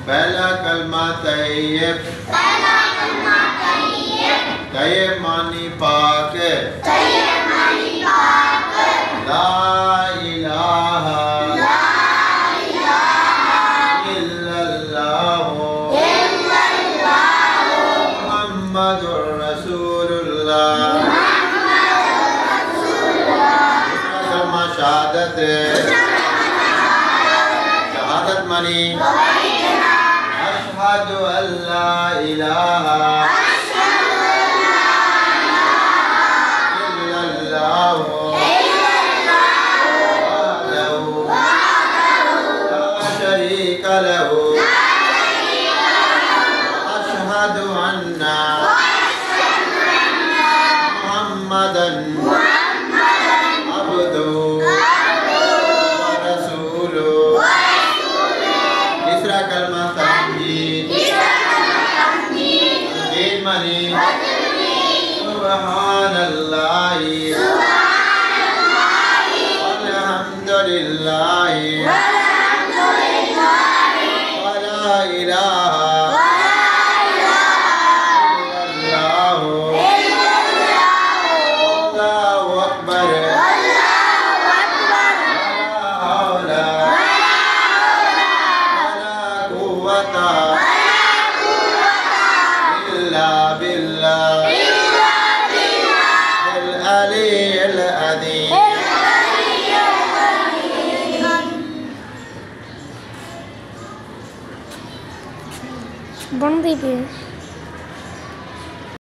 पहला कलमा तैयब, तैयब मानी पाक, ला इलाहा इल्लल्लाहु मुहम्मदुर रसूलुल्लाह। कलमा शहादत, शहादत मानी अशहदु अल्ला इलाहा इल्लल्लाहु वहदहु ला शरीका लहु अशहदु अन्ना मुहम्मदन अब्दुहु व रसूलुहु। तीसरा कलमा तमजीद, तमजीद मानी सुब्हानल्लाहि वल्हम्दुलिल्लाहि वला इलाहा इल्लल्लाहु अल्लाहु अकबर वला हौला वला कुव्वता इल्ला बिल्लाह अल-अलीयुल अज़ीम। बंदी पे